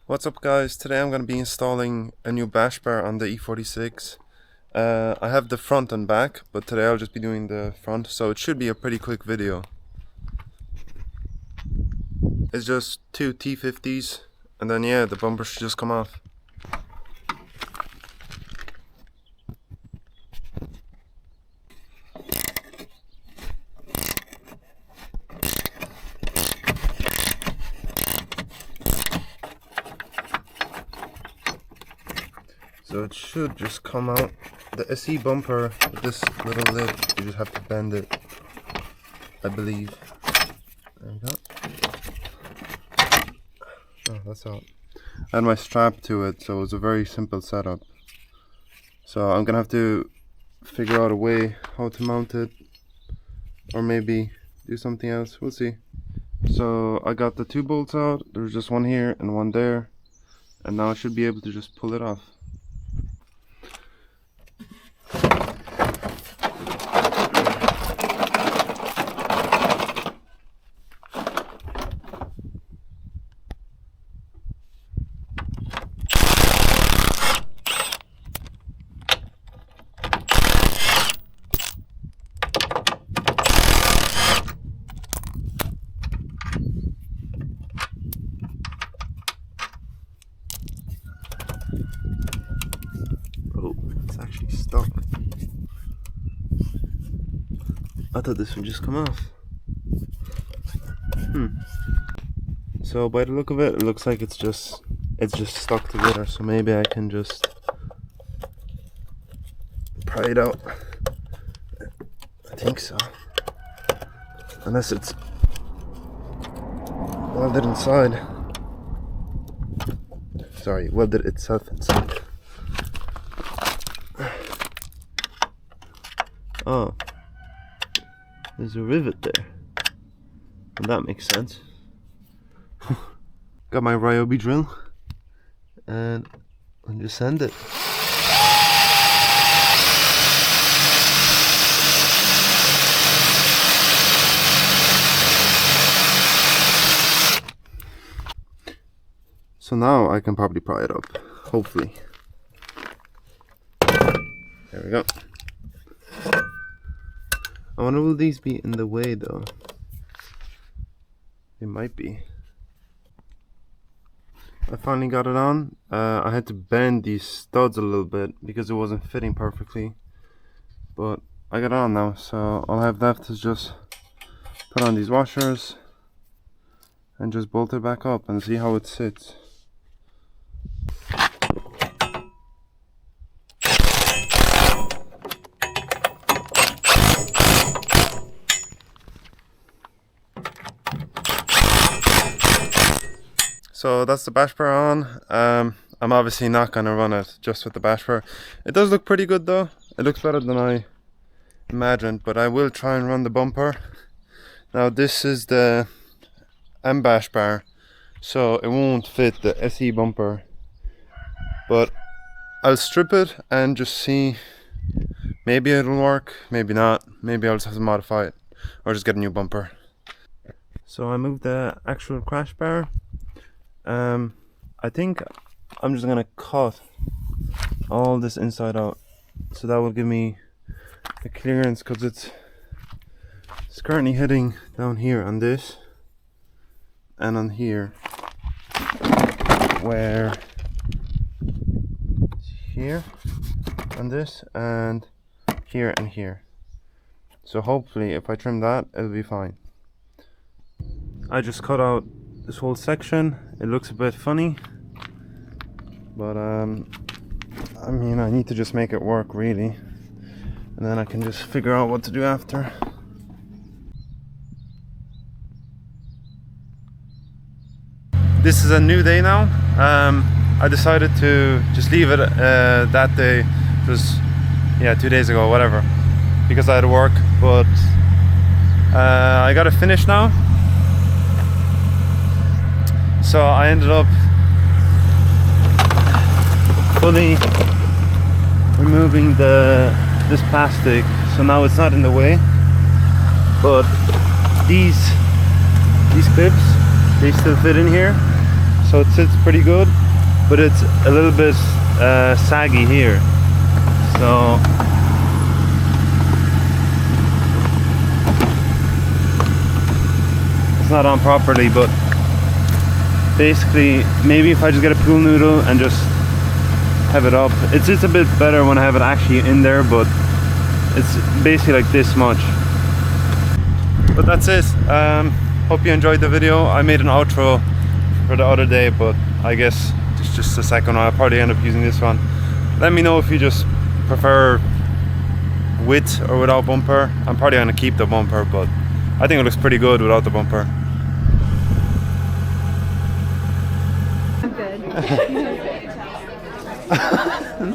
What's up guys, today I'm going to be installing a new Bashbar on the e46. I have the front and back, but today I'll just be doing the front, so it should be a pretty quick video. It's just two T50s, and then yeah, the bumper should just come off. So it should just come out. The SE bumper with this little lid, you just have to bend it, I believe. There you go. Oh, that's out. I had my strap to it, so it was a very simple setup. So I'm gonna have to figure out a way how to mount it, or maybe do something else, we'll see. So I got the two bolts out, there's just one here and one there, and now I should be able to just pull it off. Oh, it's actually stuck. I thought this would just come off. So by the look of it, it looks like it's just stuck together. So maybe I can just pry it out. I think so. Unless it's welded inside. Sorry, welded itself inside. Oh, there's a rivet there. And that makes sense. Got my Ryobi drill and just send it. So now I can probably pry it up, hopefully. There we go. I wonder, will these be in the way though? They might be. I finally got it on. I had to bend these studs a little bit because it wasn't fitting perfectly, but I got it on now, so all I have left is just put on these washers and just bolt it back up and see how it sits. So that's the Bashbar on. I'm obviously not going to run it just with the Bashbar. It does look pretty good though. It looks better than I imagined, but I will try and run the bumper. Now this is the M3-Bashbar, so it won't fit the SE bumper, but I'll strip it and just see. Maybe it'll work, maybe not. Maybe I'll just have to modify it or just get a new bumper. So I moved the actual crash bar. I think I'm just gonna cut all this inside out, so that will give me the clearance, because it's currently hitting down here on this and on here, where it's here on this and here. So hopefully if I trim that, it'll be fine. I just cut out this whole section. It looks a bit funny, but I mean, I need to just make it work really, and then I can just figure out what to do after. This is a new day now. I decided to just leave it that day. It was 2 days ago, whatever, because I had to work, but I got it finished now. So I ended up fully removing this plastic, so now it's not in the way. But these clips, they still fit in here, so so it sits pretty good, but it's a little bit saggy here, so it's not on properly. But basically, maybe if I just get a pool noodle and just have it up, it's just a bit better when I have it actually in there, but it's basically like this much. But that's it. Hope you enjoyed the video. I made an outro for the other day, but I guess it's just the second one. I'll probably end up using this one. Let me know if you just prefer with or without bumper. I'm probably gonna keep the bumper, but I think it looks pretty good without the bumper. I'm good.